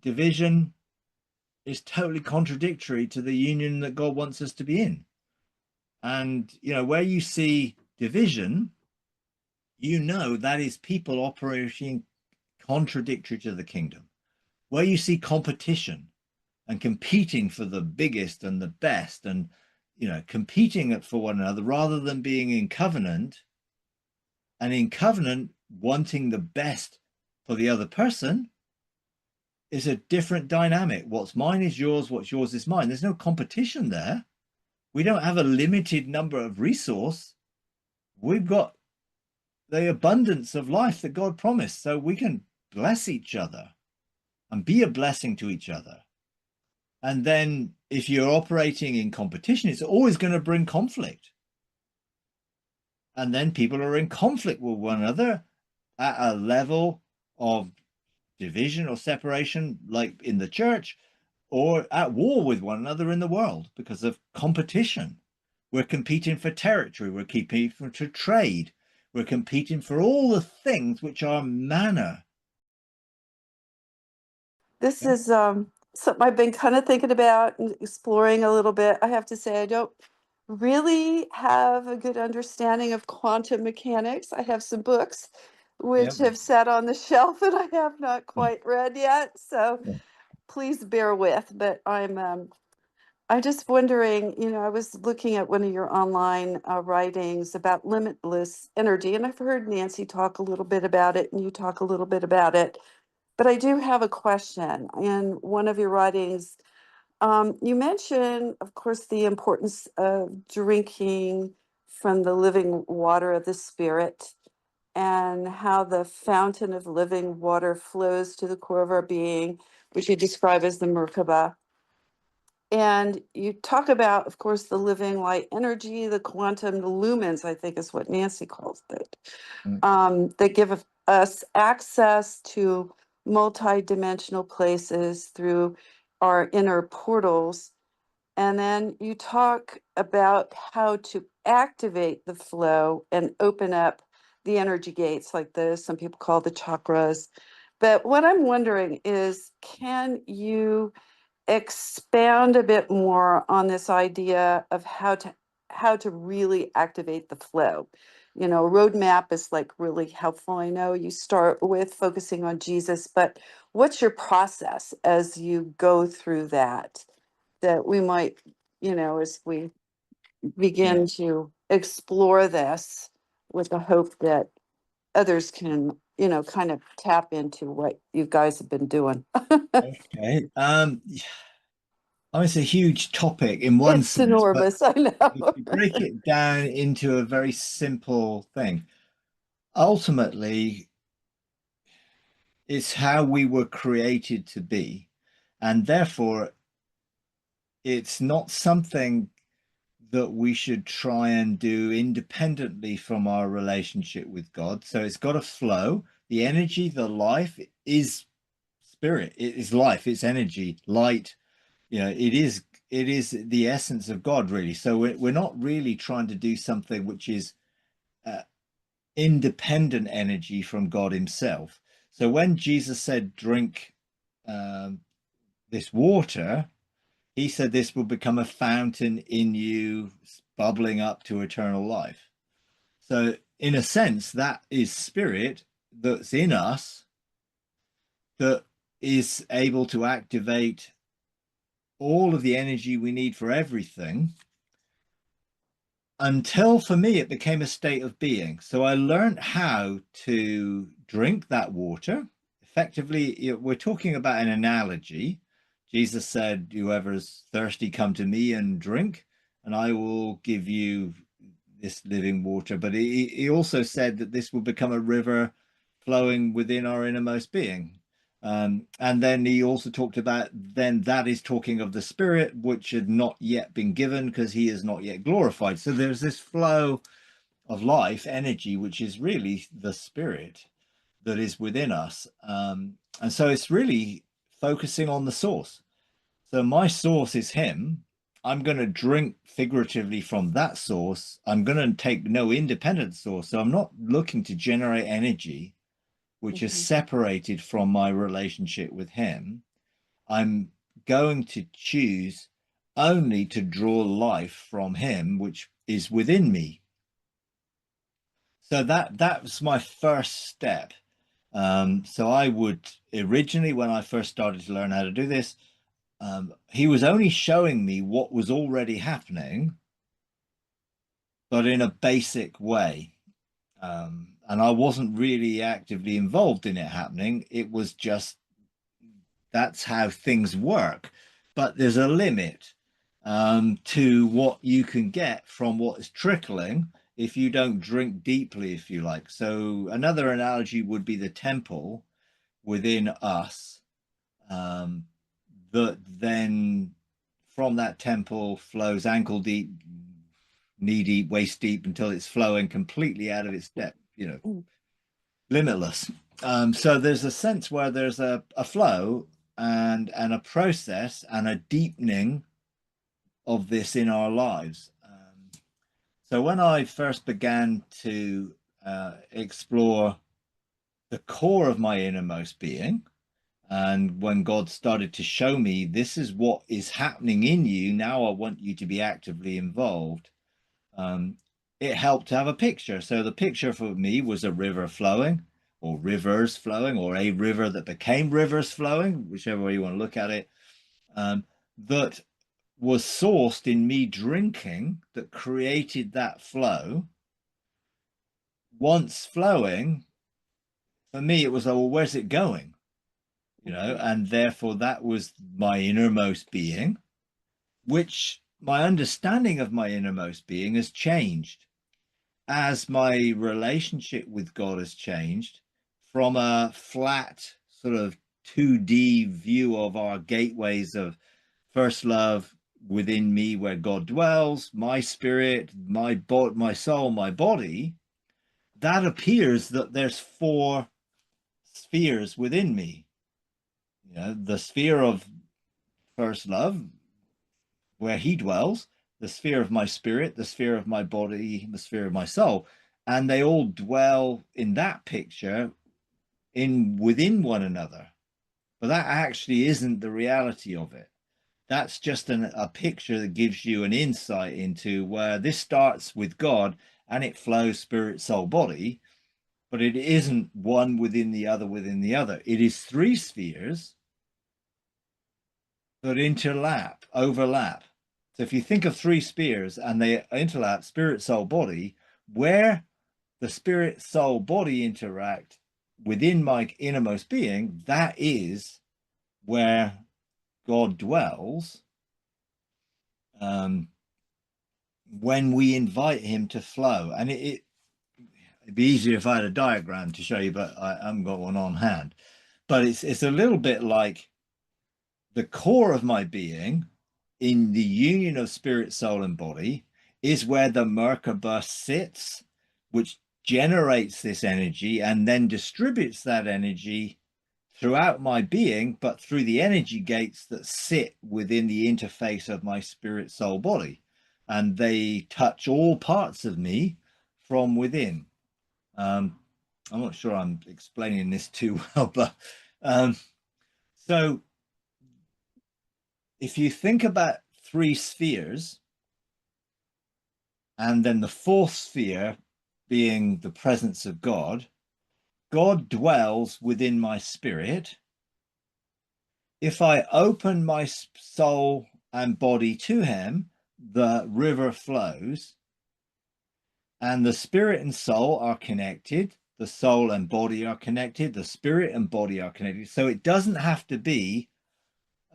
division is totally contradictory to the union that God wants us to be in. And, where you see division, that is people operating contradictory to the kingdom. Where you see competition and competing for the biggest and the best and, competing for one another rather than being in covenant, and in covenant wanting the best for the other person, is a different dynamic. What's mine is yours, what's yours is mine. There's no competition there. We don't have a limited number of resource. We've got the abundance of life that God promised, so we can bless each other and be a blessing to each other. And then if you're operating in competition, it's always going to bring conflict. And then people are in conflict with one another at a level of division or separation, like in the church, or at war with one another in the world because of competition. We're competing for territory. We're competing for trade. We're competing for all the things which are manna. This is something I've been kind of thinking about and exploring a little bit. I have to say, I don't really have a good understanding of quantum mechanics. I have some books which have sat on the shelf and I have not quite read yet. So please bear with. But I'm just wondering, I was looking at one of your online writings about limitless energy, and I've heard Nancy talk a little bit about it, and you talk a little bit about it. But I do have a question. In one of your writings, you mention, of course, the importance of drinking from the living water of the Spirit and how the fountain of living water flows to the core of our being, which you describe as the Merkaba. And you talk about, of course, the living light energy, the quantum, the lumens, I think is what Nancy calls it, that give us access to multi-dimensional places through our inner portals. And then you talk about how to activate the flow and open up the energy gates, like some people call the chakras. But what I'm wondering is, can you expound a bit more on this idea of how to really activate the flow? A roadmap is like really helpful. I know you start with focusing on Jesus, but what's your process as you go through that we might, as we begin to explore this with the hope that others can, kind of tap into what you guys have been doing. Okay. It's a huge topic in one sense. It's enormous, I know. If you break it down into a very simple thing, ultimately, it's how we were created to be. And therefore, it's not something that we should try and do independently from our relationship with God. So it's got to flow. The energy, the life is spirit. It is life. It's energy, light. It is the essence of God, really. So we're not really trying to do something which is independent energy from God himself. So when Jesus said, drink this water, he said this will become a fountain in you, bubbling up to eternal life. So in a sense, that is spirit that's in us that is able to activate all of the energy we need for everything, until for me it became a state of being. So I learned how to drink that water effectively. We're talking about an analogy. Jesus said, whoever is thirsty, come to me and drink, and I will give you this living water. But he also said that this will become a river flowing within our innermost being. And then he also talked about, then that is talking of the Spirit, which had not yet been given because he is not yet glorified. So there's this flow of life energy, which is really the Spirit that is within us. And so it's really focusing on the source. So my source is him. I'm going to drink figuratively from that source. I'm going to take no independent source. So I'm not looking to generate energy which is separated from my relationship with him. I'm going to choose only to draw life from him, which is within me. So that was my first step. So I would originally, when I first started to learn how to do this, he was only showing me what was already happening, but in a basic way. And I wasn't really actively involved in it happening. It was just that's how things work. But there's a limit to what you can get from what is trickling if you don't drink deeply, if you like. So another analogy would be the temple within us, that then from that temple flows ankle deep, knee deep, waist deep until it's flowing completely out of its depth, limitless. So there's a sense where there's a flow and a process and a deepening of this in our lives. So when I first began to explore the core of my innermost being, and when God started to show me this is what is happening in you, now I want you to be actively involved, it helped to have a picture. So the picture for me was a river flowing, or rivers flowing, or a river that became rivers flowing, whichever way you want to look at it, that was sourced in me drinking, that created that flow. Once flowing, for me, it was, oh, well, where's it going? And therefore that was my innermost being, which my understanding of my innermost being has changed as my relationship with God has changed from a flat sort of 2D view of our gateways of first love within me, where God dwells, my spirit, my soul, my body. That appears that there's 4 spheres within me. The sphere of first love, where he dwells, the sphere of my spirit, the sphere of my body, the sphere of my soul, and they all dwell in that picture within one another. But that actually isn't the reality of it. That's just a picture that gives you an insight into where this starts with God and it flows spirit, soul, body, but it isn't one within the other within the other. It is 3 spheres that overlap. So if you think of 3 spheres and they interlap, spirit, soul, body, where the spirit, soul, body interact within my innermost being, that is where God dwells, when we invite him to flow. And it'd be easier if I had a diagram to show you, but I haven't got one on hand. But it's a little bit like the core of my being in the union of spirit, soul, and body is where the Merkaba sits, which generates this energy and then distributes that energy throughout my being, but through the energy gates that sit within the interface of my spirit, soul, body. And they touch all parts of me from within. I'm not sure I'm explaining this too well, but so if you think about 3 spheres, and then the 4th sphere being the presence of God, God dwells within my spirit. If I open my soul and body to him, the river flows, and the spirit and soul are connected. The soul and body are connected. The spirit and body are connected. So it doesn't have to be,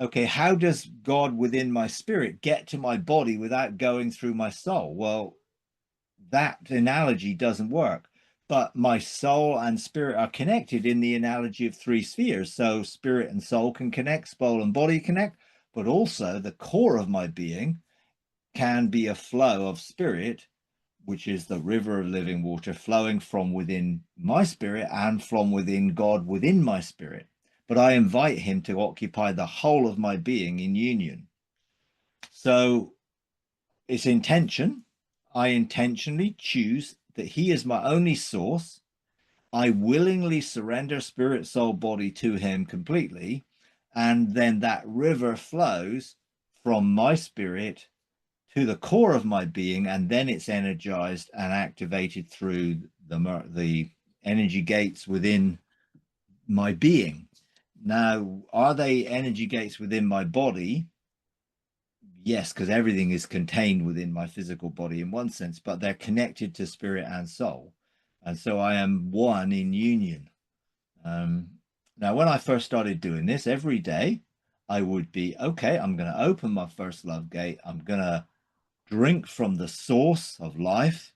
okay, how does God within my spirit get to my body without going through my soul? Well, that analogy doesn't work. But my soul and spirit are connected in the analogy of 3 spheres. So spirit and soul can connect, soul and body connect, but also the core of my being can be a flow of spirit, which is the river of living water flowing from within my spirit and from within God within my spirit. But I invite him to occupy the whole of my being in union. So it's intention. I intentionally choose that he is my only source. I willingly surrender spirit, soul, body to him completely. And then that river flows from my spirit to the core of my being, and then it's energized and activated through the energy gates within my being. Now, are they energy gates within my body? Yes, because everything is contained within my physical body in one sense, but they're connected to spirit and soul. And so I am one in union. Now, when I first started doing this every day, I would be, okay, I'm going to open my first love gate. I'm going to drink from the source of life.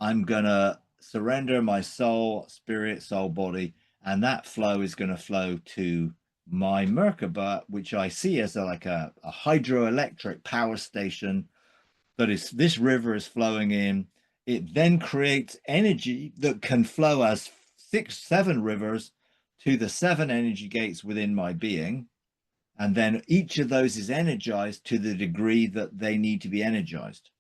I'm going to surrender my soul, spirit, soul, body, and that flow is going to flow to my Merkaba, which I see as like a hydroelectric power station that is, this river is flowing in. It then creates energy that can flow as 6, 7 rivers to the 7 energy gates within my being. And then each of those is energized to the degree that they need to be energized.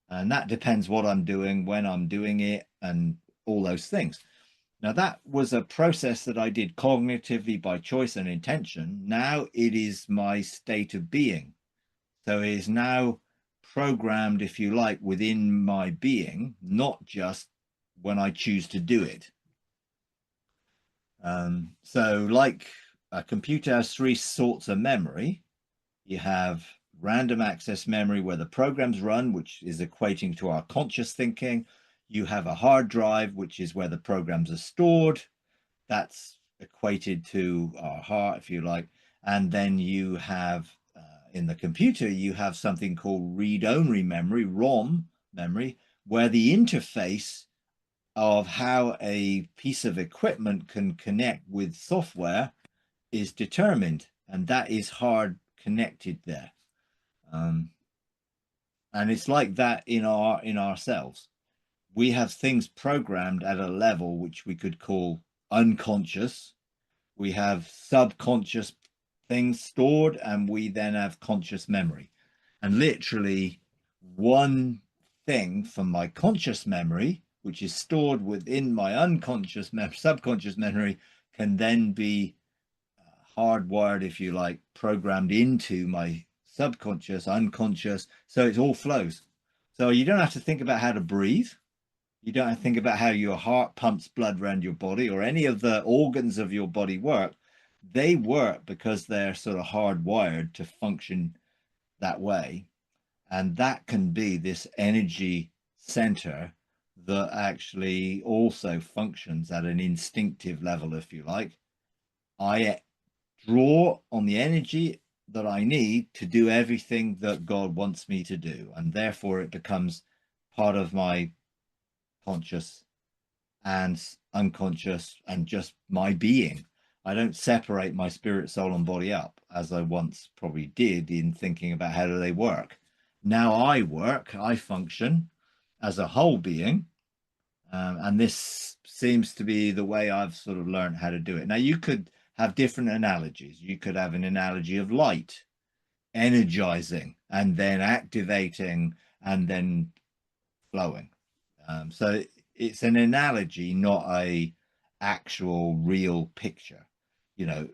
And that depends what I'm doing, when I'm doing it, and all those things. Now, that was a process that I did cognitively by choice and intention. Now it is my state of being. So it is now programmed, if you like, within my being, not just when I choose to do it. So like a computer has 3 sorts of memory. You have random access memory where the programs run, which is equating to our conscious thinking. You have a hard drive, which is where the programs are stored. That's equated to our heart, if you like. And then you have, in the computer, you have something called read-only memory, ROM memory, where the interface of how a piece of equipment can connect with software is determined, and that is hard connected there. And it's like that in ourselves. We have things programmed at a level which we could call unconscious. We have subconscious things stored, and we then have conscious memory. And literally one thing from my conscious memory, which is stored within my subconscious memory, can then be hardwired, if you like, programmed into my subconscious, unconscious. So it all flows. So you don't have to think about how to breathe. You don't have to think about how your heart pumps blood around your body or any of the organs of your body work. They work because they're sort of hardwired to function that way. And that can be this energy center that actually also functions at an instinctive level, if you like. I draw on the energy that I need to do everything that God wants me to do. And therefore it becomes part of my conscious and unconscious and just my being. I don't separate my spirit, soul, and body up as I once probably did in thinking about how do they work. Now I function as a whole being. And this seems to be the way I've sort of learned how to do it. Now, you could have different analogies. You could have an analogy of light, energizing, and then activating, and then flowing. So it's an analogy, not a actual real picture. You know,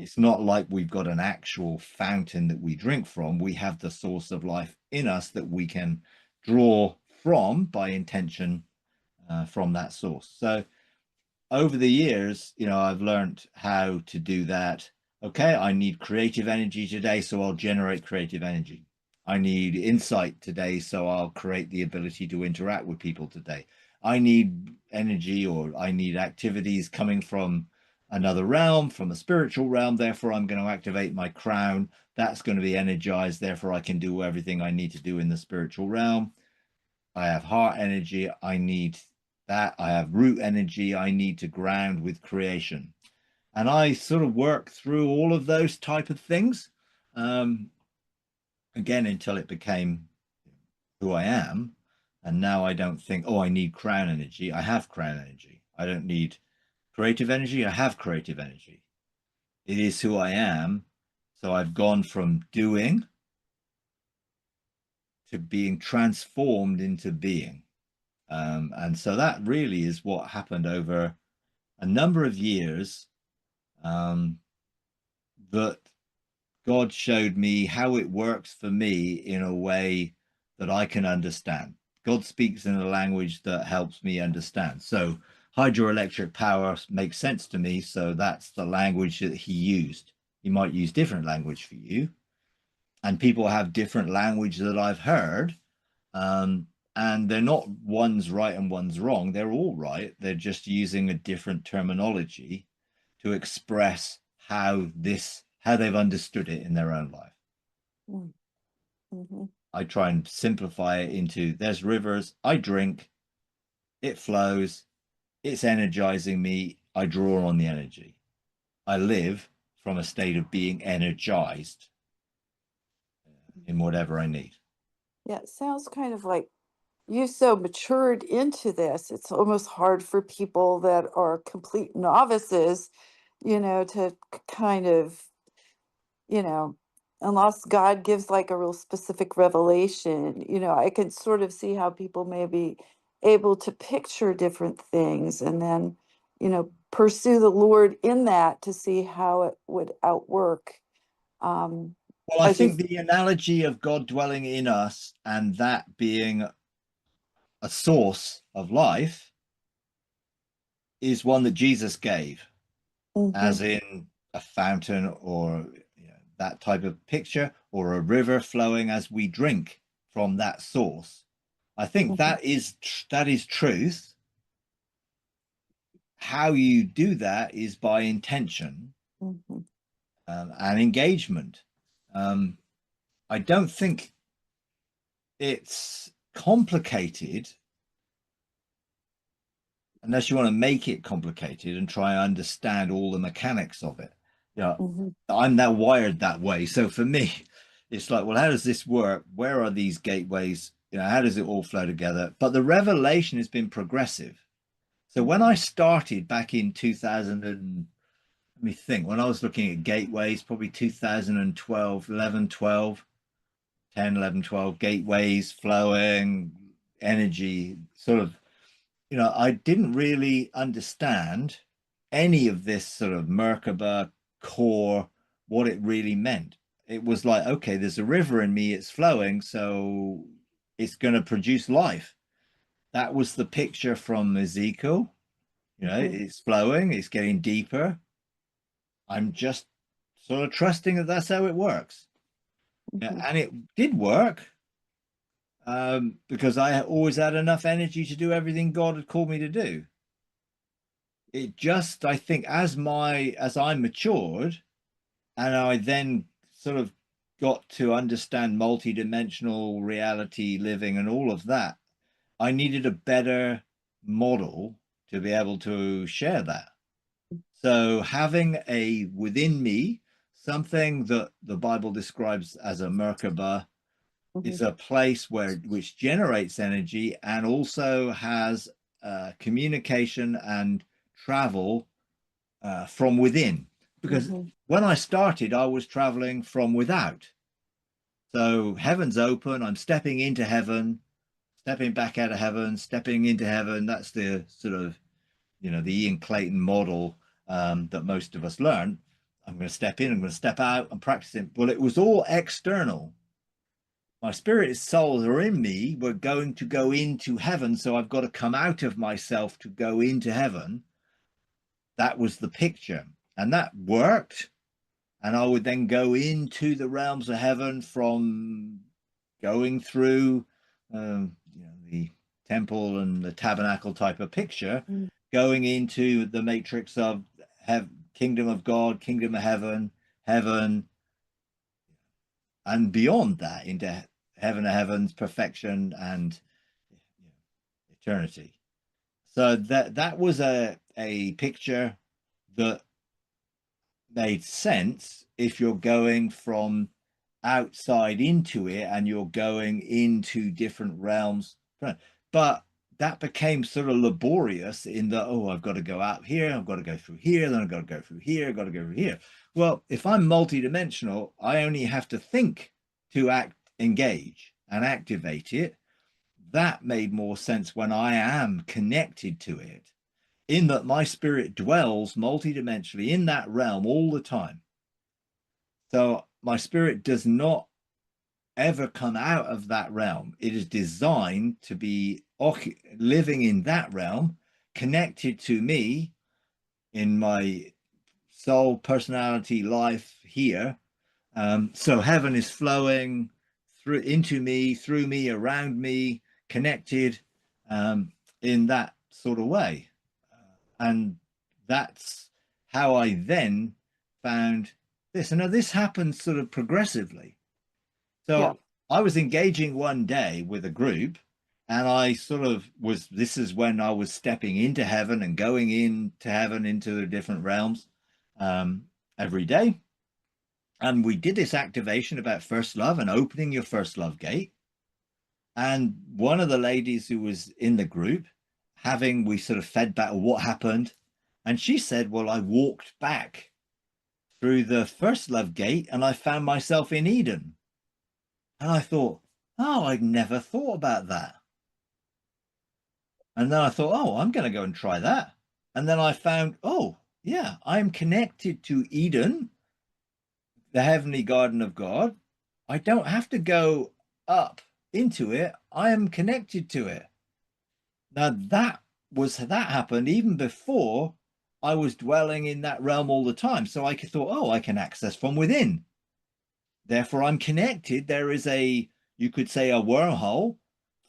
it's not like we've got an actual fountain that we drink from. We have the source of life in us that we can draw from by intention from that source. So over the years, you know, I've learned how to do that. Okay, I need creative energy today, so I'll generate creative energy. I need insight today, so I'll create the ability to interact with people today. I need energy, or I need activities coming from another realm, from a spiritual realm. Therefore, I'm going to activate my crown. That's going to be energized. Therefore, I can do everything I need to do in the spiritual realm. I have heart energy. I need that. I have root energy. I need to ground with creation. And I sort of work through all of those type of things. Again, until it became who I am. And now I don't think, oh, I need crown energy. I have crown energy. I don't need creative energy. I have creative energy. It is who I am. So I've gone from doing to being transformed into being. And so that really is what happened over a number of years, that God showed me how it works for me in a way that I can understand. God speaks in a language that helps me understand. So hydroelectric power makes sense to me. So that's the language that he used. He might use different language for you. And people have different language that I've heard. And they're not one's right and one's wrong. They're all right. They're just using a different terminology to express how they've understood it in their own life. Mm-hmm. I try and simplify it into there's rivers, I drink, it flows, it's energizing me, I draw on the energy. I live from a state of being energized in whatever I need. Yeah, it sounds kind of like you so matured into this. It's almost hard for people that are complete novices, to kind of, you know, unless God gives like a real specific revelation, I can sort of see how people may be able to picture different things and then, pursue the Lord in that to see how it would outwork. Um, Well, I as you, think the analogy of God dwelling in us and that being a source of life is one that Jesus gave, Mhm, as in a fountain or that type of picture, or a river flowing as we drink from that source. I think mhm, that is truth. How you do that is by intention mhm, and engagement. Um, I don't think it's complicated unless you want to make it complicated and try and understand all the mechanics of it. mhm, I'm now wired that way. So for me, it's like, well, how does this work? Where are these gateways? How does it all flow together? But the revelation has been progressive. So when I mhm, started back in 2000, let me think, when I was looking at gateways, probably 2012, 11, 12, 10, 11, 12, gateways flowing, energy, sort of, I didn't really understand any of this sort of Merkaba core, what it really meant. It was like, okay, there's a river in me, it's flowing, so it's going to produce life. That was the picture from Ezekiel. mhm, It's flowing, it's getting deeper. I'm just sort of trusting that that's how it works. Yeah, mhm, and it did work because I always had enough energy to do everything God had called me to do. It just, I think, as I matured and I then sort of got to understand multidimensional reality living and all of that, I needed a better model to be able to share that. So having a within me something that the Bible describes as a Merkaba mhm, is a place which generates energy and also has communication and travel from within. Because mhm, when I started, I was traveling from without. So heaven's open. I'm stepping into heaven, stepping back out of heaven, stepping into heaven. That's the sort of the Ian Clayton model that most of us learn. I'm going to step in, I'm going to step out, I'm practicing. Well, it was all external. My spirit souls are in me. We're going to go into heaven. So I've got to come out of myself to go into heaven. That was the picture. And that worked. And I would then go into the realms of heaven from going through the temple and the tabernacle type of picture, mhm, going into the matrix of kingdom of God, kingdom of heaven, and beyond that into heaven of heavens, perfection and eternity. So that was a picture that made sense if you're going from outside into it and you're going into different realms. But that became sort of laborious in the, oh, I've got to go out here, I've got to go through here, then I've got to go through here, I've got to go through here. Well, if I'm multidimensional, I only have to think to engage and activate it. That made more sense when I am connected to it, in that my spirit dwells multidimensionally in that realm all the time. So my spirit does not ever come out of that realm. It is designed to be living in that realm, connected to me in my soul, personality, life here. So heaven is flowing through into me, through me, around me, connected in that sort of way. And that's how I then found this. And now this happens sort of progressively. Yeah. So I was engaging one day with a group, and I sort of was, this is when I was stepping into heaven and going into heaven, into the different realms every day. And we did this activation about first love and opening your first love gate. And one of the ladies who was in the group, we sort of fed back what happened. And she said, well, I walked back through the first love gate and I found myself in Eden. And I thought, oh, I'd never thought about that. And then I thought, oh, I'm going to go and try that. And then I found, oh, yeah, I'm connected to Eden, the heavenly garden of God. I don't have to go up into it. I am connected to it. Now that happened even before I was dwelling in that realm all the time. So I thought, oh, I can access from within. Therefore, I'm connected. There is you could say, a wormhole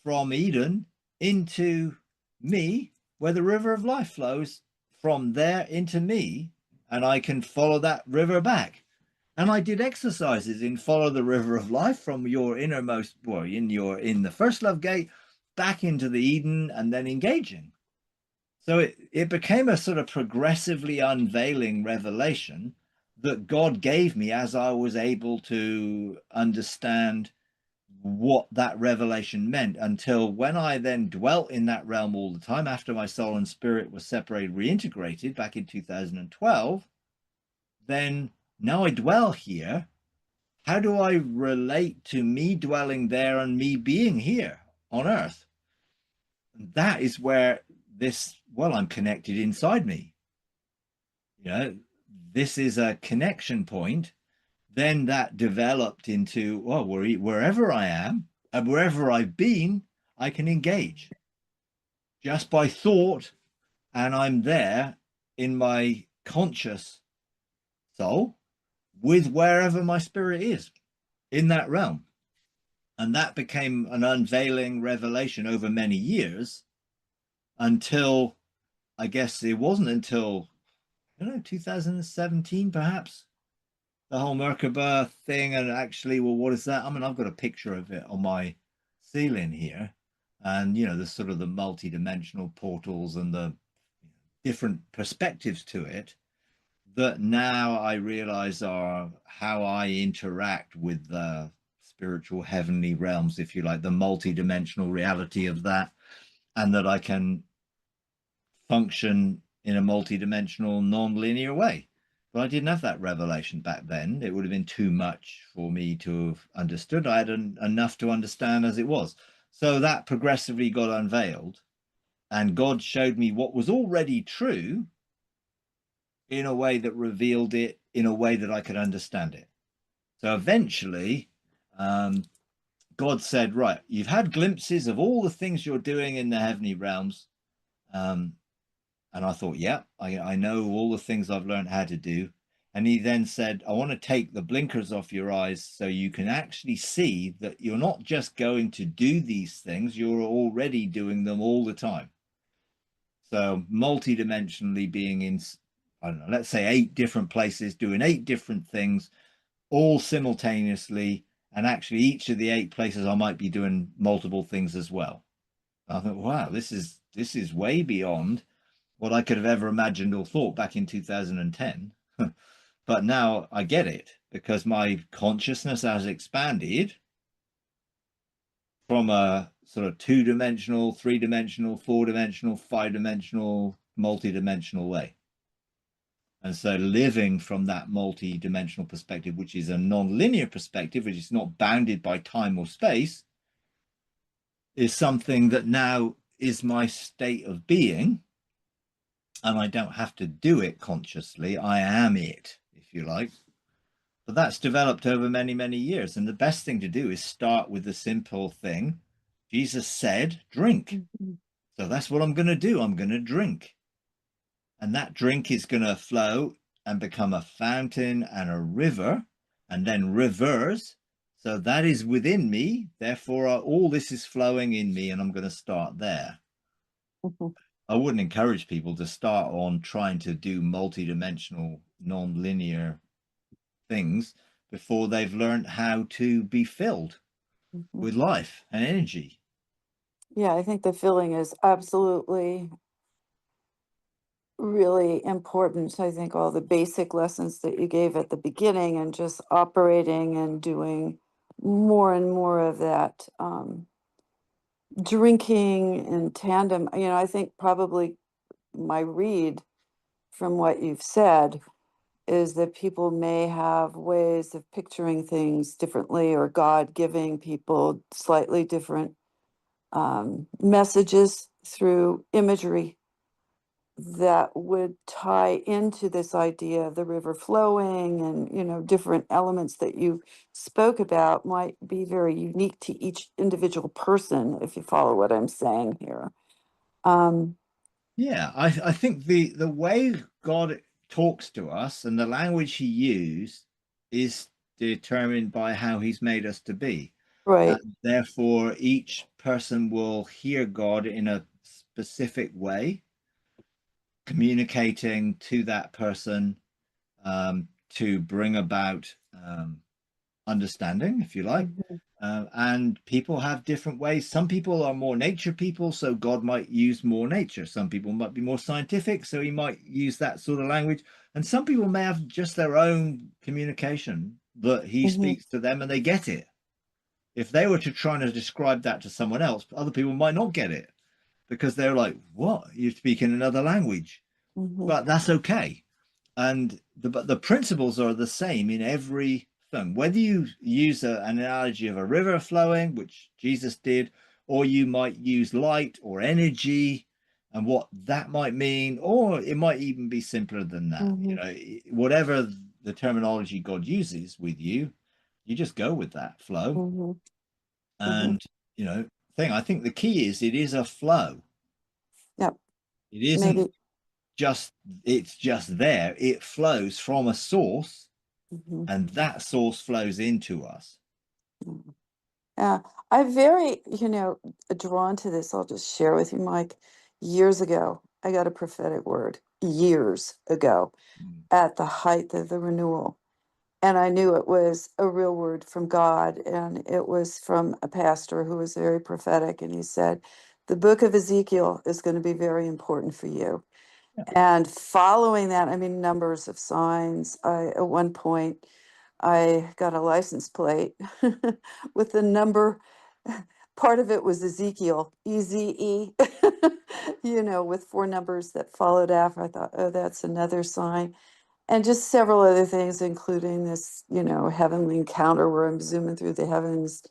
from Eden into me, where the river of life flows from there into me, and I can follow that river back. And I did exercises in follow the river of life from your innermost, well, in the first love gate back into the Eden, and then engaging. So it became a sort of progressively unveiling revelation that God gave me as I was able to understand what that revelation meant, until when I then dwelt in that realm all the time after my soul and spirit were separated, reintegrated back in 2012. Then now I dwell here. How do I relate to me dwelling there and me being here on earth? And that is where I'm connected inside me. This is a connection point. Then that developed into, well, wherever I am and wherever I've been, I can engage just by thought, and I'm there in my conscious soul with wherever my spirit is in that realm. And that became an unveiling revelation over many years, until, I guess it wasn't until, 2017 perhaps, the whole Merkaba thing. And actually, well, what is that? I mean, I've got a picture of it on my ceiling here, and the sort of the multi-dimensional portals and the different perspectives to it, that now I realize are how I interact with the spiritual heavenly realms, if you like, the multi-dimensional reality of that, and that I can function in a multi-dimensional non-linear way. But I didn't have that revelation back then. It would have been too much for me to have understood. I had enough to understand as it was. So that progressively got unveiled, and God showed me what was already true in a way that revealed it in a way that I could understand it. So eventually, God said, right, you've had glimpses of all the things you're doing in the heavenly realms. And I thought, yeah, I know all the things I've learned how to do. And he then said, I want to take the blinkers off your eyes so you can actually see that you're not just going to do these things, you're already doing them all the time. So multidimensionally being in, I don't know, let's say 8 different places, doing 8 different things, all simultaneously. And actually each of the 8 places I might be doing multiple things as well. I thought, wow, this is way beyond what I could have ever imagined or thought back in 2010. But now I get it, because my consciousness has expanded from a sort of 2-dimensional, 3-dimensional, 4-dimensional, 5-dimensional, multi-dimensional way. And so living from that multi-dimensional perspective, which is a non-linear perspective, which is not bounded by time or space, is something that now is my state of being. And I don't have to do it consciously. I am it, if you like. But that's developed over many, many years. And the best thing to do is start with the simple thing. Jesus said, drink. Mhm. So that's what I'm going to do. I'm going to drink. And that drink is going to flow and become a fountain and a river and then rivers. So that is within me. Therefore, all this is flowing in me, and I'm going to start there. Mhm. I wouldn't encourage people to start on trying to do multi-dimensional, non-linear things before they've learned how to be filled Mhm. with life and energy. Yeah, I think the filling is absolutely really important. I think all the basic lessons that you gave at the beginning and just operating and doing more and more of that, drinking in tandem. I think probably my read from what you've said is that people may have ways of picturing things differently, or God giving people slightly different messages through imagery that would tie into this idea of the river flowing, and different elements that you spoke about might be very unique to each individual person, if you follow what I'm saying here. um Yeah, I think the way God talks to us and the language he used is determined by how he's made us to be. right. And therefore, each person will hear God in a specific way, communicating to that person to bring about understanding, if you like. Mhm. And people have different ways. Some people are more nature people, so God might use more nature. Some people might be more scientific, so he might use that sort of language. And some people may have just their own communication that he Mhm. speaks to them and they get it. If they were to try to describe that to someone else, other people might not get it because they're like, what? You're speaking another language. Mhm. But that's okay. And the principles are the same in every thing. Whether you use an analogy of a river flowing, which Jesus did, or you might use light or energy and what that might mean, or it might even be simpler than that. Mhm. Whatever the terminology God uses with you, you just go with that flow. Mhm. Mhm. And you know, I think the key is it is a flow. Yep. It isn't Maybe. just it's just there. It flows from a source, Mhm. and that source flows into us. Mhm. Yeah, I very, drawn to this. I'll just share with you, Mike. Years ago, I got a prophetic word years ago Mm. at the height of the renewal. And I knew it was a real word from God. And it was from a pastor who was very prophetic. And he said, the book of Ezekiel is going to be very important for you. Yeah. And following that, I mean, numbers of signs. At one point, I got a license plate with the number. Part of it was Ezekiel, EZE, with four numbers that followed after. I thought, oh, that's another sign. And just several other things, including this, heavenly encounter where I'm zooming through the heavens.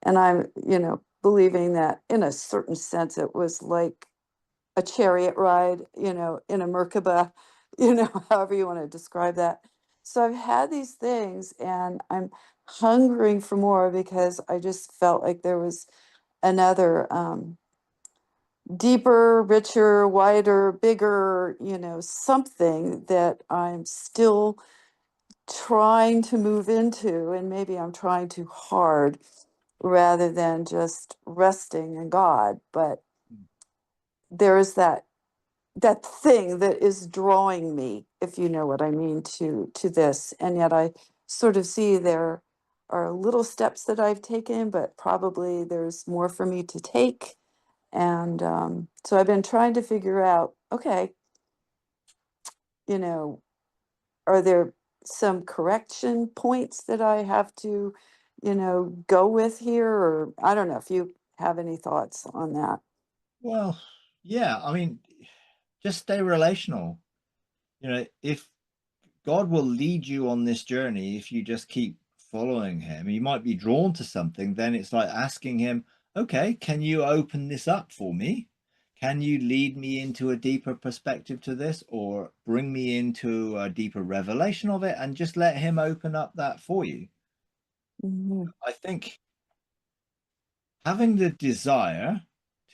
And I'm, believing that in a certain sense, it was like a chariot ride, in a Merkaba, however you want to describe that. So I've had these things and I'm hungering for more because I just felt like there was another deeper, richer, wider, bigger, something that I'm still trying to move into. And maybe I'm trying too hard rather than just resting in God. But there is that thing that is drawing me, if you know what I mean, to this. And yet I sort of see there are little steps that I've taken, but probably there's more for me to take. And so I've been trying to figure out, okay, you know are there some correction points that I have to go with here? Or I don't know if you have any thoughts on that. Well, yeah, I mean, just stay relational. If God will lead you on this journey, if you just keep following him, you might be drawn to something. Then it's like asking him, okay, can you open this up for me? can you lead me into a deeper perspective to this, or bring me into a deeper revelation of it, and just let him open up that for you? Mhm. I think having the desire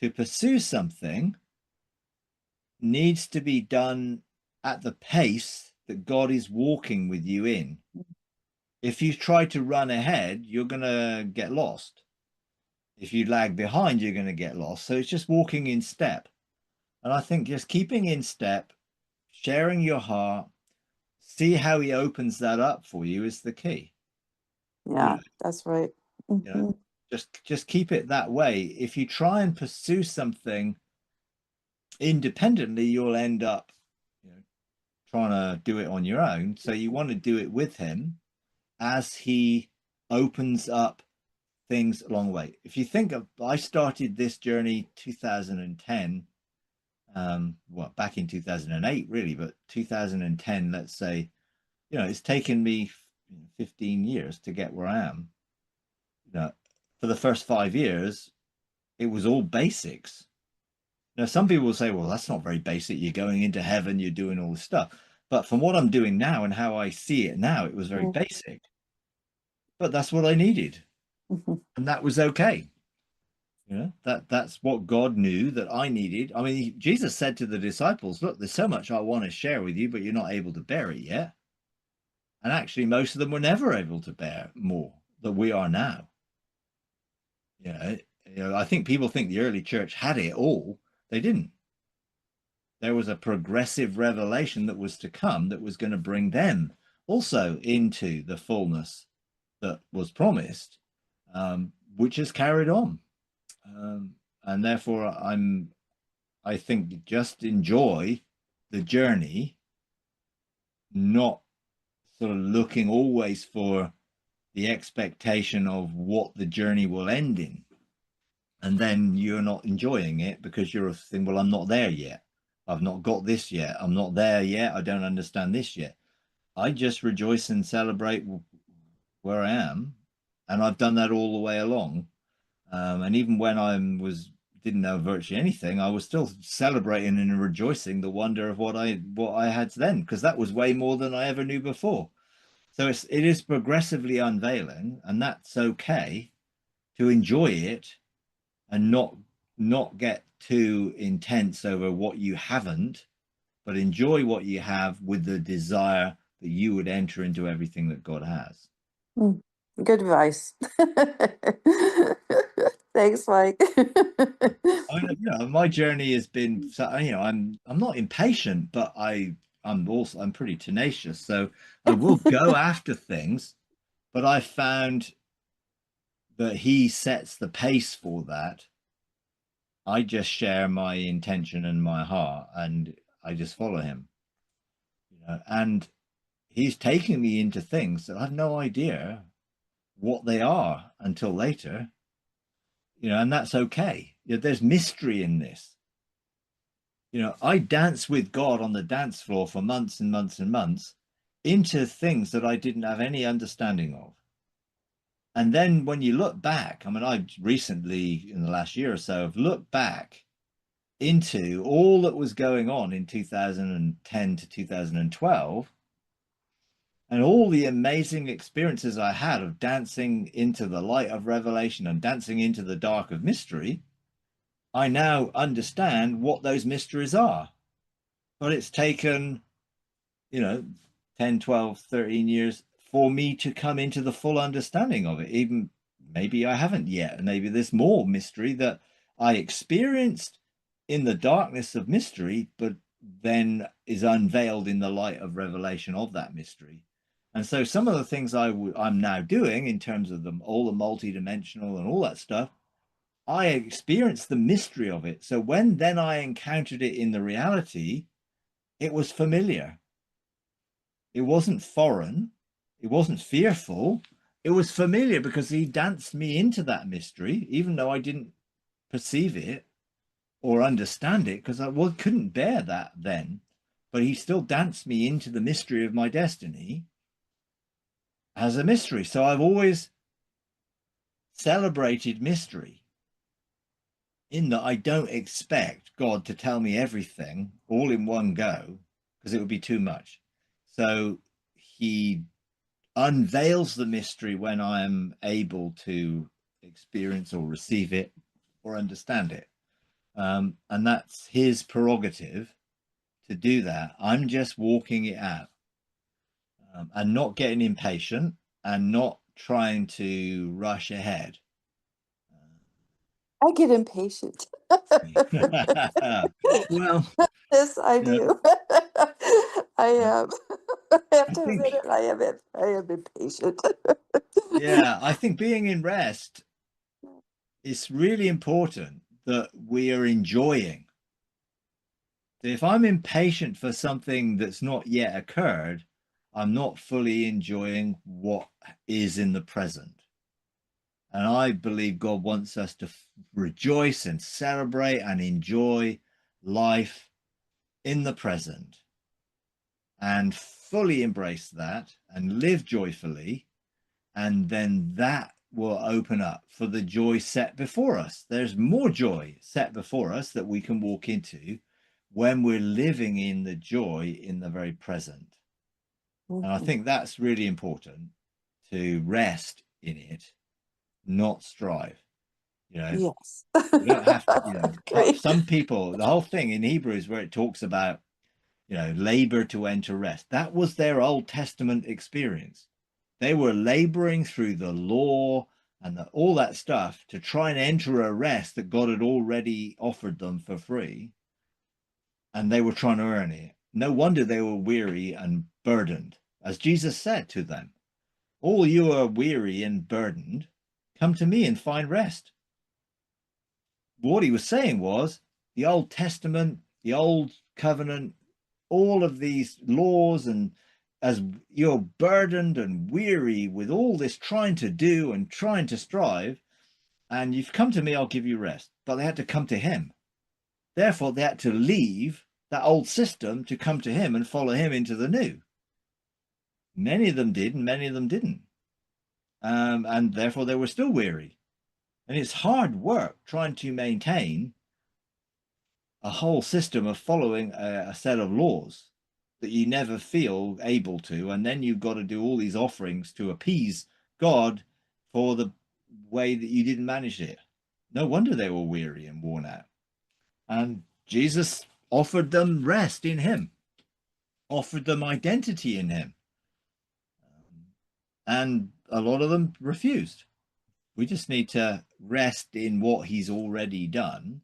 to pursue something needs to be done at the pace that God is walking with you in. If you try to run ahead, you're going to get lost. If you lag behind, you're going to get lost. So it's just walking in step. And I think just keeping in step, sharing your heart, see how he opens that up for you is the key. You Yeah, know, that's right. you know, Mhm. just keep it that way. If you try and pursue something independently, you'll end up, trying to do it on your own. So you want to do it with him as he opens up things along the way. If you think of, I started this journey 2010, well, back in 2008, really, but 2010, let's say, it's taken me 15 years to get where I am. For the first 5 years, it was all basics. Now, some people will say, well, that's not very basic. You're going into heaven, you're doing all this stuff. But from what I'm doing now and how I see it now, it was very Mhm. basic. But that's what I needed. Mhm. And that was okay. That's what God knew that I needed. I mean, Jesus said to the disciples, look, there's so much I want to share with you, but you're not able to bear it yet. And actually, most of them were never able to bear more than we are now. You know, I think people think the early church had it all. They didn't. There was a progressive revelation that was to come that was going to bring them also into the fullness that was promised, which has carried on. And therefore, I think just enjoy the journey, not sort of looking always for the expectation of what the journey will end in. And then you're not enjoying it because you're thinking, well, I'm not there yet. I've not got this yet. I'm not there yet. I don't understand this yet. I just rejoice and celebrate where I am. And I've done that all the way along. And even when didn't know virtually anything, I was still celebrating and rejoicing the wonder of what I had then, because that was way more than I ever knew before. So it is progressively unveiling, and that's okay to enjoy it and not get too intense over what you haven't, but enjoy what you have with the desire that you would enter into everything that God has. Mm. Good advice. Thanks, Mike. I mean, my journey has been, I'm not impatient, but I'm pretty tenacious. So I will go after things, but I found that he sets the pace for that. I just share my intention and my heart, and I just follow him. And he's taking me into things that I have no idea what they are until later. And that's okay. There's mystery in this. I danced with God on the dance floor for months and months and months into things that I didn't have any understanding of. And then when you look back, I mean, I recently, in the last year or so, have looked back into all that was going on in 2010 to 2012 and all the amazing experiences I had of dancing into the light of revelation and dancing into the dark of mystery. I now understand what those mysteries are. But it's taken, 10, 12, 13 years for me to come into the full understanding of it. Even maybe I haven't yet. And maybe there's more mystery that I experienced in the darkness of mystery, but then is unveiled in the light of revelation of that mystery. And so some of the things I'm now doing in terms of all the multidimensional and all that stuff, I experienced the mystery of it. So when then I encountered it in the reality, it was familiar. It wasn't foreign. It wasn't fearful. It was familiar because he danced me into that mystery, even though I didn't perceive it or understand it because couldn't bear that then. But he still danced me into the mystery of my destiny as a mystery. So I've always celebrated mystery in that I don't expect God to tell me everything all in one go, because it would be too much. So he unveils the mystery when I am able to experience or receive it or understand it. And that's his prerogative to do that. I'm just walking it out, and not getting impatient and not trying to rush ahead. I get impatient. Well, Yes, I you know, do. I am. I have I to admit think, it. I am impatient. yeah, I think being in rest, it's really important that we are enjoying. If I'm impatient for something that's not yet occurred, I'm not fully enjoying what is in the present. And I believe God wants us to rejoice and celebrate and enjoy life in the present and fully embrace that and live joyfully. And then that will open up for the joy set before us. There's more joy set before us that we can walk into when we're living in the joy in the very present. And I think that's really important, to rest in it, not strive. You know, Yes. you don't have to, Great. some people, the whole thing in Hebrews where it talks about, labor to enter rest, that was their Old Testament experience. They were laboring through the law and all that stuff to try and enter a rest that God had already offered them for free. And they were trying to earn it. No wonder they were weary and burdened, as Jesus said to them, all you are weary and burdened, come to me and find rest. What he was saying was the Old Testament, the Old Covenant, all of these laws, and as you're burdened and weary with all this trying to do and trying to strive, and you've come to me, I'll give you rest. But they had to come to him. Therefore, they had to leave that old system to come to him and follow him into the new. Many of them did, and many of them didn't. And therefore, they were still weary. And it's hard work trying to maintain a whole system of following a set of laws that you never feel able to. And then you've got to do all these offerings to appease God for the way that you didn't manage it. No wonder they were weary and worn out. And Jesus offered them rest in him, offered them identity in him. And a lot of them refused. We just need to rest in what he's already done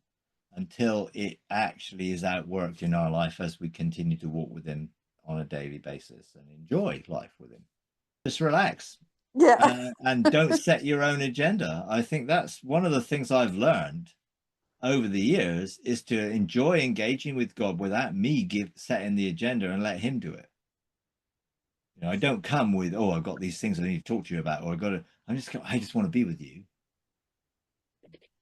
until it actually is outworked in our life as we continue to walk with him on a daily basis and enjoy life with him. Just relax, Yeah. and don't set your own agenda. I think that's one of the things I've learned over the years, is to enjoy engaging with God without me setting the agenda and let him do it. I don't come with, oh, I've got these things I need to talk to you about, or I just want to be with you.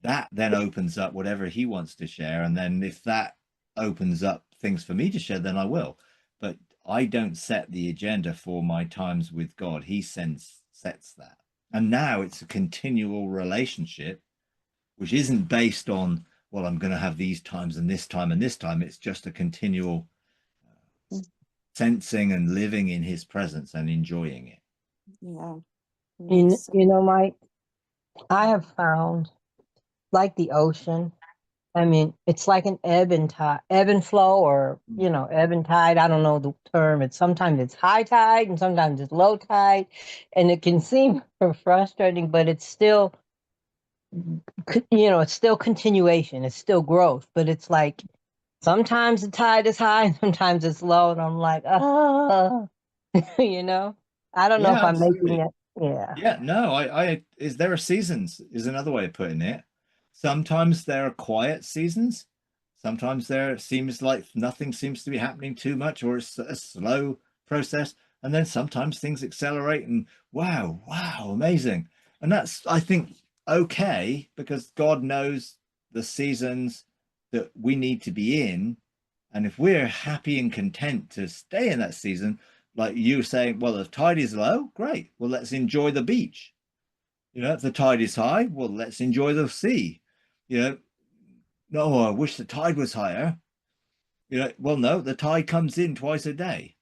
That then opens up whatever he wants to share. And then if that opens up things for me to share, then I will. But I don't set the agenda for my times with God. He sets that. And now it's a continual relationship, which isn't based on, well, I'm going to have these times and this time and this time. It's just a continual sensing and living in his presence and enjoying it. Yeah. Mike, I have found, like the ocean, I mean, it's like an ebb and flow, or, ebb and tide. I don't know the term. Sometimes it's high tide and sometimes it's low tide. And it can seem frustrating, but it's still, it's still continuation. It's still growth. But it's like sometimes the tide is high and sometimes it's low. And I'm like, oh, I don't know Yeah, if I'm making absolutely. it. Yeah. Yeah, no, there are seasons is another way of putting it. Sometimes there are quiet seasons. Sometimes there seems like nothing seems to be happening too much, or it's a slow process. And then sometimes things accelerate and wow, amazing. And that's, I think, okay, because God knows the seasons that we need to be in. And if we're happy and content to stay in that season, like you were saying, well, the tide is low, great. Well, let's enjoy the beach. If the tide is high, well, let's enjoy the sea. no, I wish the tide was higher. You know, well, no, the tide comes in twice a day.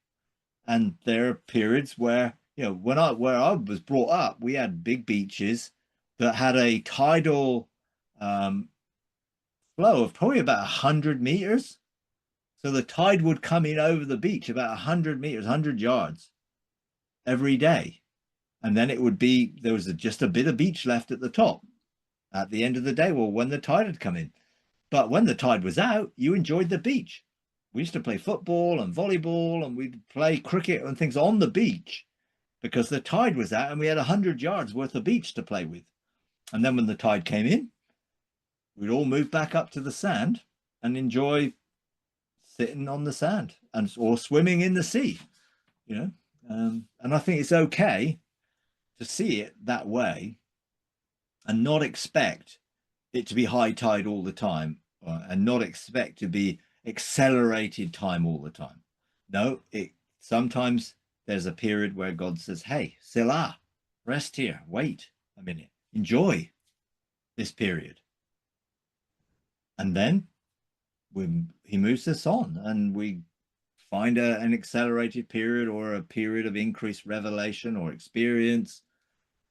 And there are periods where, you know, where I was brought up, we had big beaches that had a tidal flow of probably about 100 meters. So the tide would come in over the beach about 100 meters, 100 yards every day. And then it would be, there was just a bit of beach left at the top at the end of the day, well, when the tide had come in. But when the tide was out, you enjoyed the beach. We used to play football and volleyball, and we'd play cricket and things on the beach because the tide was out and we had 100 yards worth of beach to play with. And then when the tide came in, we'd all move back up to the sand and enjoy sitting on the sand and or swimming in the sea, you know. And I think it's okay to see it that way and not expect it to be high tide all the time, and not expect to be accelerated time all the time. No, sometimes there's a period where God says, hey, Selah, rest here, wait a minute, enjoy this period. And then he moves us on and we find an accelerated period or a period of increased revelation or experience.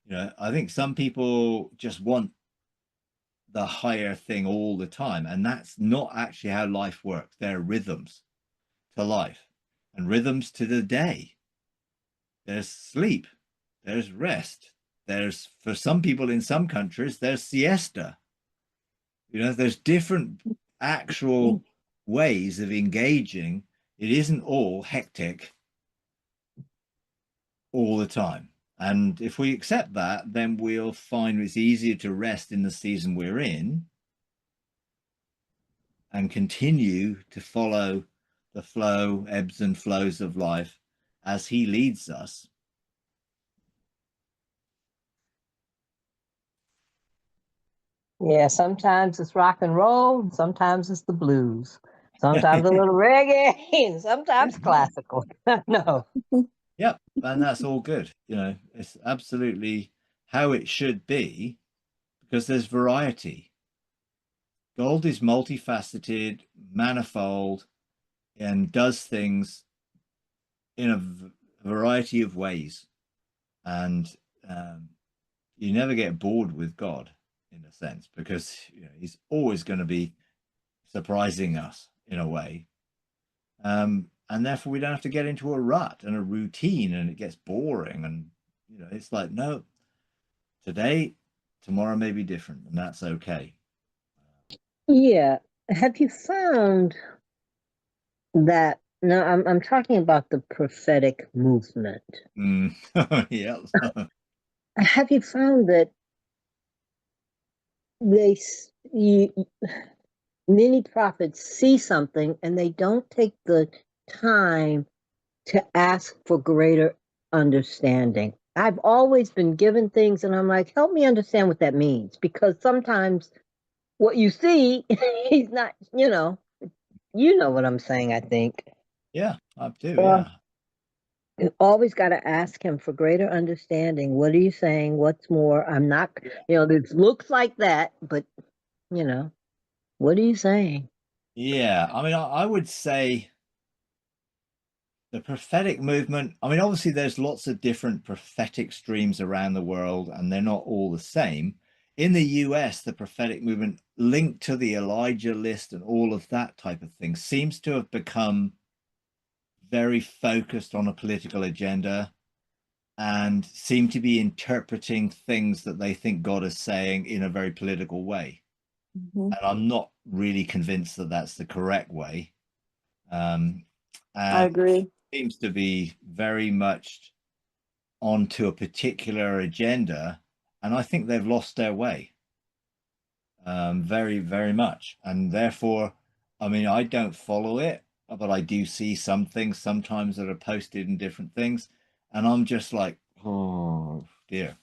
You know, I think some people just want the higher thing all the time, and that's not actually how life works. There are rhythms to life and rhythms to the day. There's sleep, there's rest, there's, for some people in some countries, there's siesta. You know, there's different actual ways of engaging. It isn't all hectic all the time. And if we accept that, then we'll find it's easier to rest in the season we're in and continue to follow the flow, ebbs and flows of life as he leads us. Yeah, sometimes it's rock and roll, sometimes it's the blues, sometimes a little reggae, and sometimes classical. No. Yep, and that's all good. You know, it's absolutely how it should be because there's variety. God is multifaceted, manifold, and does things in a variety of ways. And you never get bored with God in a sense, because you know, he's always going to be surprising us in a way. And therefore we don't have to get into a rut and a routine and it gets boring. And, you know, it's like, no, today, tomorrow may be different, and that's okay. Yeah. Have you found that? No, I'm talking about the prophetic movement. Yeah. Have you found that many prophets see something and they don't take the time to ask for greater understanding? I've always been given things and I'm like, help me understand what that means, because sometimes what you see, he's not, you know what I'm saying, I think. Yeah, I do. Well, Yeah. you always got to ask him for greater understanding. What are you saying? What's more? I'm not, this looks like that, but, what are you saying? Yeah. I mean, I would say the prophetic movement, I mean, obviously there's lots of different prophetic streams around the world, and they're not all the same. In the US, the prophetic movement linked to the Elijah list and all of that type of thing seems to have become very focused on a political agenda and seem to be interpreting things that they think God is saying in a very political way. Mm-hmm. And I'm not really convinced that that's the correct way. I agree. Seems to be very much onto a particular agenda, and I think they've lost their way very, very much. And therefore, I mean, I don't follow it, but I do see some things sometimes that are posted in different things, and I'm just like, oh dear,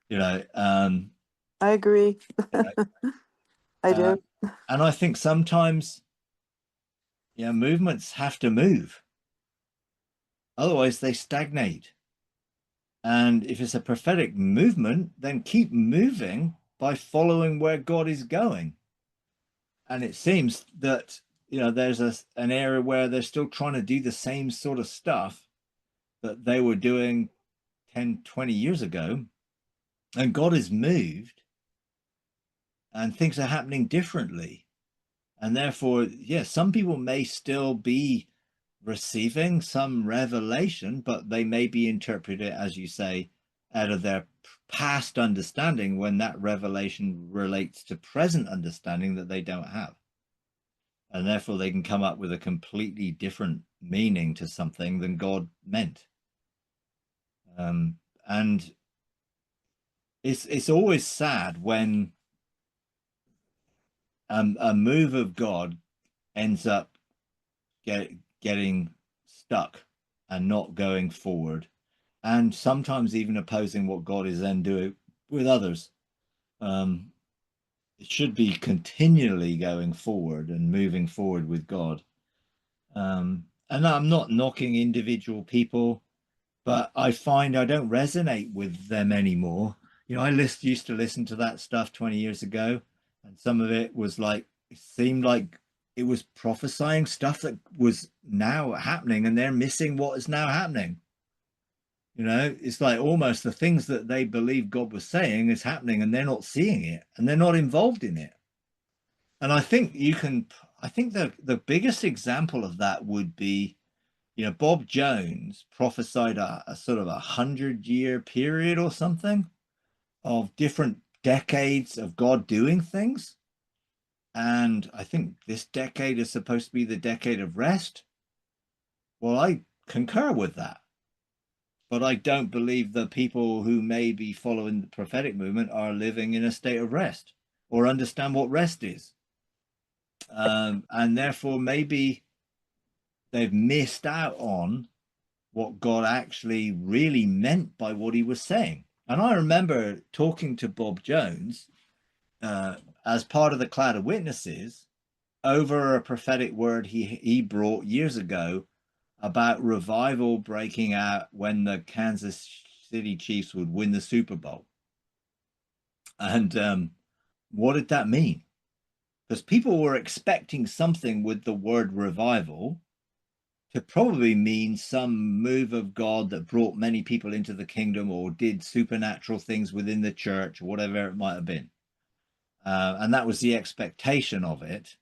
you know. I agree. You know, I do. and I think sometimes, yeah, movements have to move, otherwise they stagnate. And if it's a prophetic movement, then keep moving by following where God is going. And it seems that, you know, there's an area where they're still trying to do the same sort of stuff that they were doing 10, 20 years ago. And God is moved and things are happening differently. And therefore, yes, some people may still be receiving some revelation, but they may be interpreted, as you say, out of their past understanding when that revelation relates to present understanding that they don't have. And therefore they can come up with a completely different meaning to something than God meant. And it's always sad when a move of God ends up getting stuck and not going forward, and sometimes even opposing what God is then doing with others. It should be continually going forward and moving forward with God. And I'm not knocking individual people, but I find I don't resonate with them anymore. You know, I used to listen to that stuff 20 years ago, and some of it was like, it seemed like it was prophesying stuff that was now happening, and they're missing what is now happening. You know, it's like almost the things that they believe God was saying is happening, and they're not seeing it, and they're not involved in it. And I think the biggest example of that would be, you know, Bob Jones prophesied a sort of 100-year period or something of different decades of God doing things. And I think this decade is supposed to be the decade of rest. Well, I concur with that. But I don't believe that people who may be following the prophetic movement are living in a state of rest or understand what rest is. And therefore, maybe they've missed out on what God actually really meant by what he was saying. And I remember talking to Bob Jones as part of the cloud of witnesses over a prophetic word he brought years ago about revival breaking out when the Kansas City Chiefs would win the Super Bowl. And what did that mean? Because people were expecting something with the word revival to probably mean some move of God that brought many people into the kingdom or did supernatural things within the church, or whatever it might have been. And that was the expectation of it.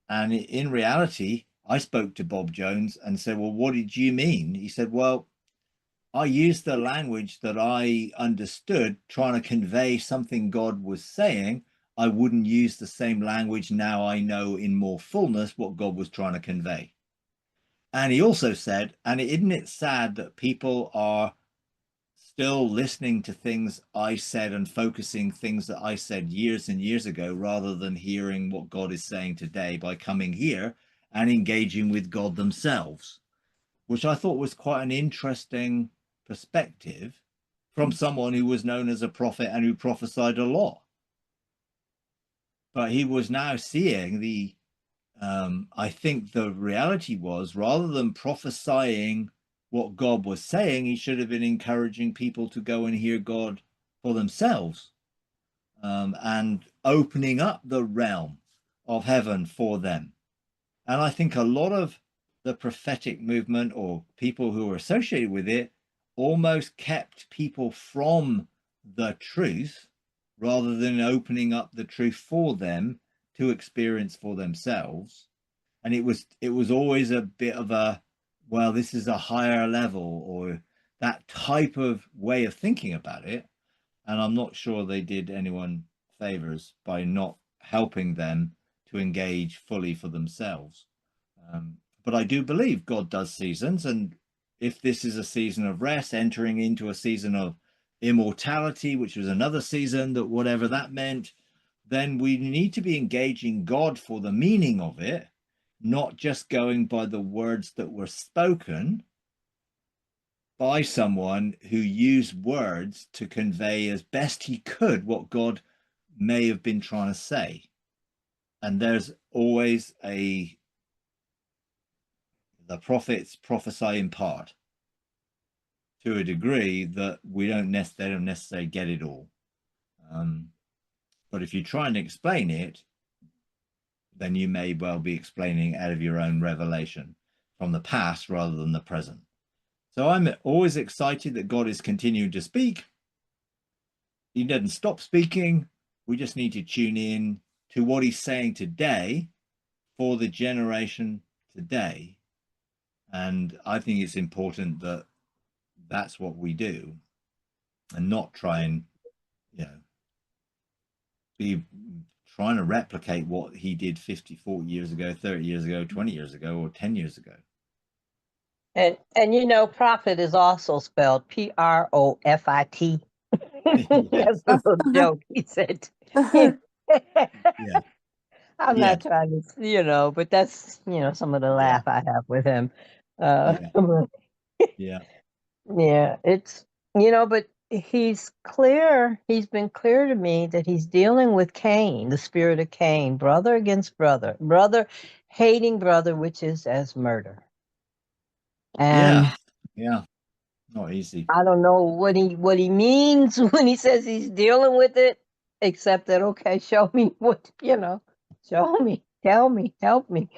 And in reality, I spoke to Bob Jones and said, well, what did you mean? He said, well, I used the language that I understood, trying to convey something God was saying. I wouldn't use the same language now I know in more fullness what God was trying to convey. And he also said, and isn't it sad that people are still listening to things I said and focusing things that I said years and years ago, rather than hearing what God is saying today by coming here and engaging with God themselves, which I thought was quite an interesting perspective from someone who was known as a prophet and who prophesied a lot. But he was now seeing I think the reality was, rather than prophesying what God was saying, he should have been encouraging people to go and hear God for themselves, and opening up the realm of heaven for them. And I think a lot of the prophetic movement, or people who were associated with it, almost kept people from the truth rather than opening up the truth for them to experience for themselves. And it was always a bit of a, well, this is a higher level, or that type of way of thinking about it. And I'm not sure they did anyone favors by not helping them to engage fully for themselves. But I do believe God does seasons, and if this is a season of rest, entering into a season of immortality, which was another season, that whatever that meant, then we need to be engaging God for the meaning of it, not just going by the words that were spoken by someone who used words to convey as best he could what God may have been trying to say. And there's always the prophets prophesy in part, to a degree that they don't necessarily get it all. But if you try and explain it, then you may well be explaining out of your own revelation from the past rather than the present. So I'm always excited that God is continuing to speak. He doesn't stop speaking. We just need to tune in to what he's saying today for the generation today. And I think it's important that that's what we do, and not try and, be trying to replicate what he did 50, 40 years ago, 30 years ago, 20 years ago, or 10 years ago. And prophet is also spelled Profit. Yes. That's a little joke he said. Yeah. I'm Yeah. not trying to, but that's, some of the laugh I have with him. Yeah. But Yeah. yeah, it's, but he's clear. He's been clear to me that he's dealing with Cain, the spirit of Cain, brother against brother, brother hating brother, which is as murder. And Yeah. Not easy. I don't know what he means when he says he's dealing with it, except that, okay, show me show me, tell me, help me.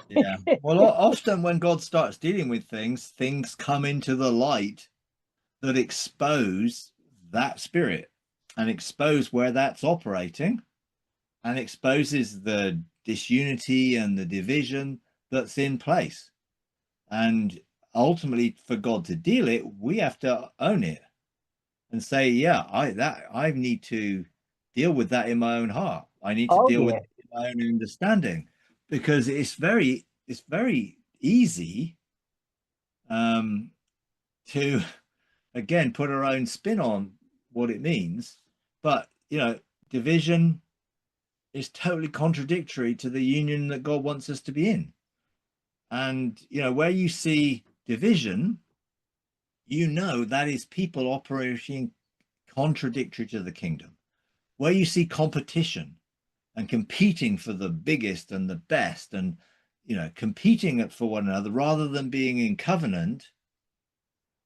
Yeah. Well, often when God starts dealing with things come into the light that expose that spirit and expose where that's operating, and exposes the disunity and the division that's in place. And ultimately, for God to deal it, we have to own it and say, yeah, I need to deal with that in my own heart. I need to Oh deal with yeah. it in my own understanding, because it's very easy to, again, put our own spin on what it means. But division is totally contradictory to the union that God wants us to be in. And where you see division, that is people operating contradictory to the kingdom. Where you see competition and competing for the biggest and the best, and competing for one another rather than being in covenant,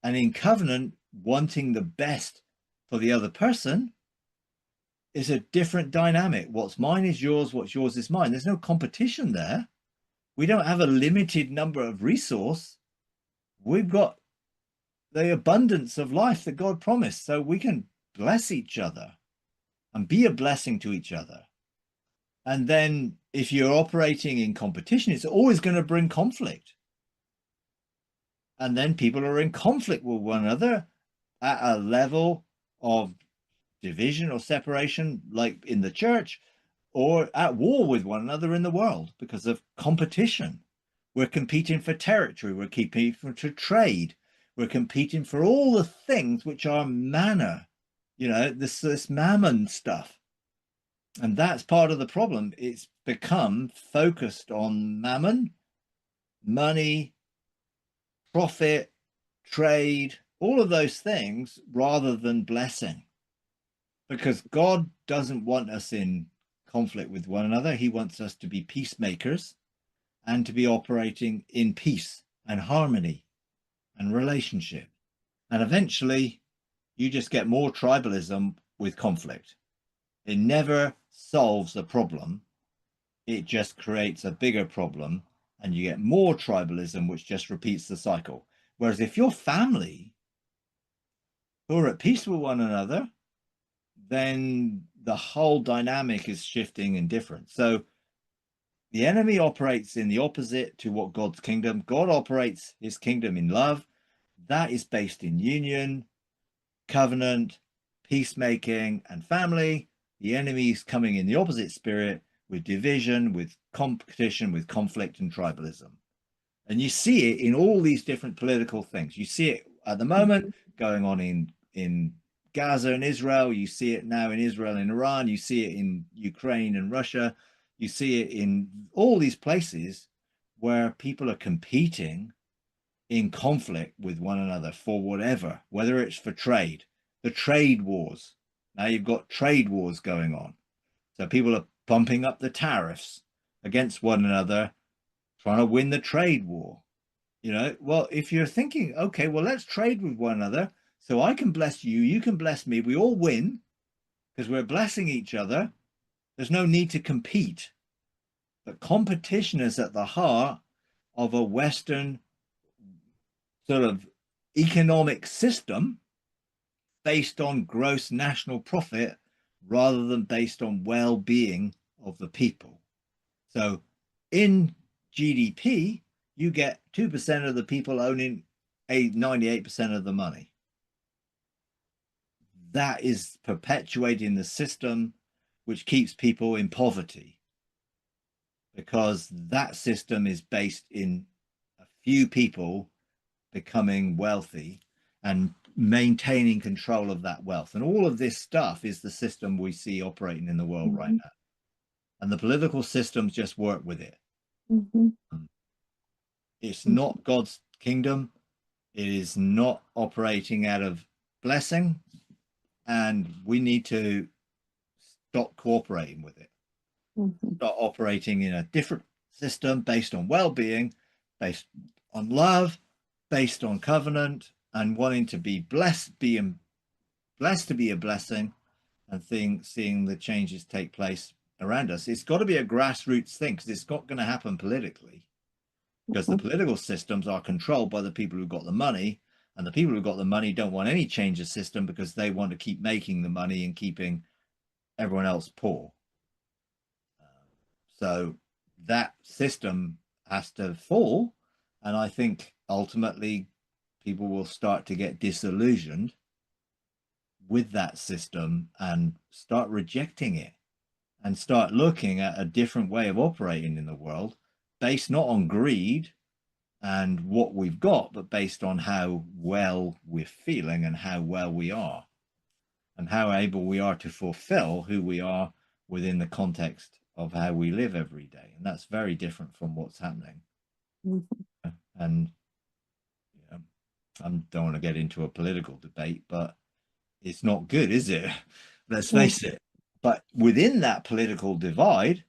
and in covenant wanting the best for the other person, is a different dynamic. What's mine is yours, what's yours is mine. There's no competition there. We don't have a limited number of resource. We've got the abundance of life that God promised, so we can bless each other and be a blessing to each other. And then if you're operating in competition, it's always going to bring conflict. And then people are in conflict with one another at a level of division or separation, like in the church, or at war with one another in the world because of competition. We're competing for territory. We're competing for trade. We're competing for all the things which are manna, this mammon stuff. And that's part of the problem. It's become focused on mammon, money, profit, trade, all of those things, rather than blessing. Because God doesn't want us in conflict with one another. He wants us to be peacemakers and to be operating in peace and harmony and relationship. And eventually, you just get more tribalism with conflict. It never solves a problem. It just creates a bigger problem, and you get more tribalism, which just repeats the cycle. Whereas if your family who are at peace with one another, then the whole dynamic is shifting and different. So the enemy operates in the opposite to what God's kingdom. God operates his kingdom in love. That is based in union, covenant, peacemaking, and family. The enemy is coming in the opposite spirit, with division, with competition, with conflict and tribalism. And you see it in all these different political things. You see it at the moment going on in Gaza and Israel. You see it now in Israel and Iran. You see it in Ukraine and Russia. You see it in all these places where people are competing in conflict with one another for whatever, whether it's for trade, the trade wars. Now you've got trade wars going on. So people are pumping up the tariffs against one another, trying to win the trade war. Well, if you're thinking, okay, well, let's trade with one another so I can bless you, you can bless me, we all win because we're blessing each other. There's no need to compete But competition is at the heart of a Western sort of economic system based on gross national profit rather than based on well-being of the people. So in GDP, you get 2% of the people owning 98% of the money. That is perpetuating the system which keeps people in poverty, because that system is based in a few people becoming wealthy and maintaining control of that wealth. And all of this stuff is the system we see operating in the world right now. And the political systems just work with it. It's not God's kingdom. It is not operating out of blessing. And we need to stop cooperating with it. Start operating in a different system based on well-being, based on love, based on covenant, and wanting to be blessed, being blessed to be a blessing, and seeing the changes take place around us. It's got to be a grassroots thing, because it's not going to happen politically, because the political systems are controlled by the people who've got the money, and the people who've got the money don't want any change of system because they want to keep making the money and keeping everyone else poor. So that system has to fall, and I think ultimately people will start to get disillusioned with that system and start rejecting it and start looking at a different way of operating in the world, based not on greed and what we've got, but based on how well we're feeling and how well we are and how able we are to fulfill who we are within the context of how we live every day. And that's very different from what's happening. And you know, I don't want to get into a political debate, but it's not good, is it? Let's face it. But within that political divide,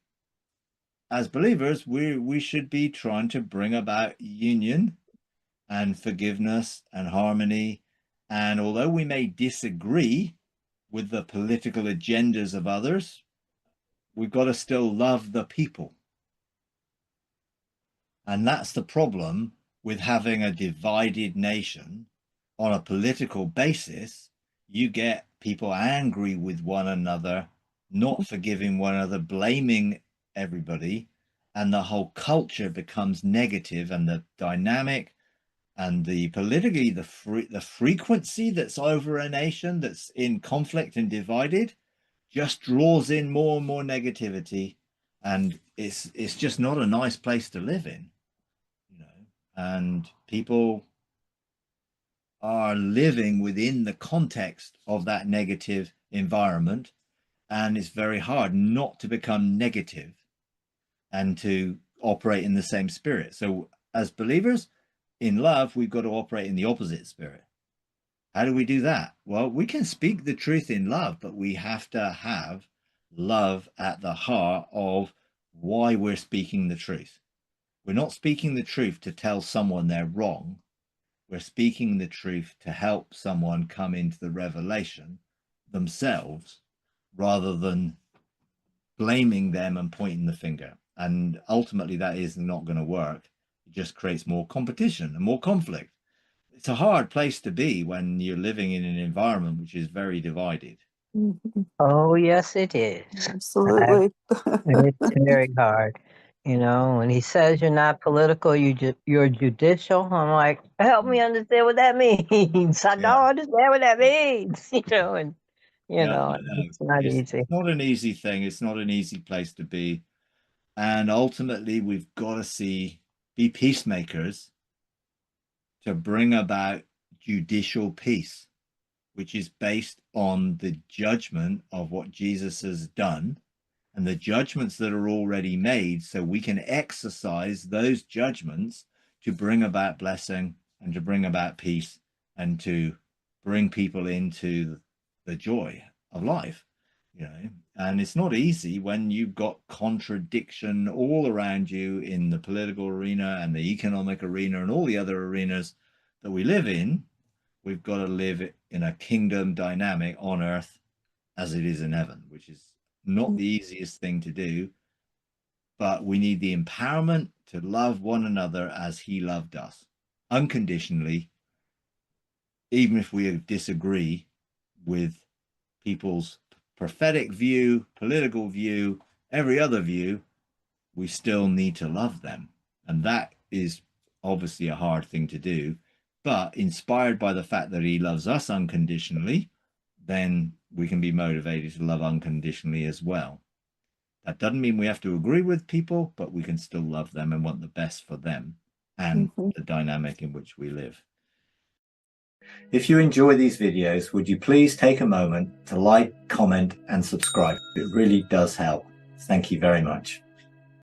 as believers, we should be trying to bring about union and forgiveness and harmony. And although we may disagree with the political agendas of others, we've got to still love the people. And that's the problem with having a divided nation on a political basis. You get people angry with one another, not forgiving one another, blaming everybody, and the whole culture becomes negative, and the dynamic and the politically, the frequency that's over a nation that's in conflict and divided just draws in more and more negativity, and it's just not a nice place to live in, you know. And people are living within the context of that negative environment, and it's very hard not to become negative and to operate in the same spirit. So as believers in love, we've got to operate in the opposite spirit. How do we do that? Well, we can speak the truth in love, but we have to have love at the heart of why we're speaking the truth. We're not speaking the truth to tell someone they're wrong. We're speaking the truth to help someone come into the revelation themselves, rather than blaming them and pointing the finger. And ultimately, that is not going to work. It just creates more competition and more conflict. It's a hard place to be when you're living in an environment which is very divided. Oh, yes, it is. Absolutely. It's very hard. You know, when he says you're not political, you're judicial. I'm like, help me understand what that means. I don't understand what that means. You know, and it's not easy. It's not an easy thing. It's not an easy place to be. And ultimately, we've got to be peacemakers to bring about judicial peace, which is based on the judgment of what Jesus has done and the judgments that are already made, so we can exercise those judgments to bring about blessing and to bring about peace and to bring people into the joy of life, you know. And it's not easy when you've got contradiction all around you in the political arena and the economic arena and all the other arenas that we live in. We've got to live in a kingdom dynamic on earth as it is in heaven, which is not the easiest thing to do, but we need the empowerment to love one another as he loved us, unconditionally, even if we disagree with people's prophetic view, political view, every other view. We still need to love them. And that is obviously a hard thing to do, but inspired by the fact that he loves us unconditionally, then we can be motivated to love unconditionally as well. That doesn't mean we have to agree with people, but we can still love them and want the best for them and the dynamic in which we live. If you enjoy these videos, would you please take a moment to like, comment, and subscribe? It really does help. Thank you very much.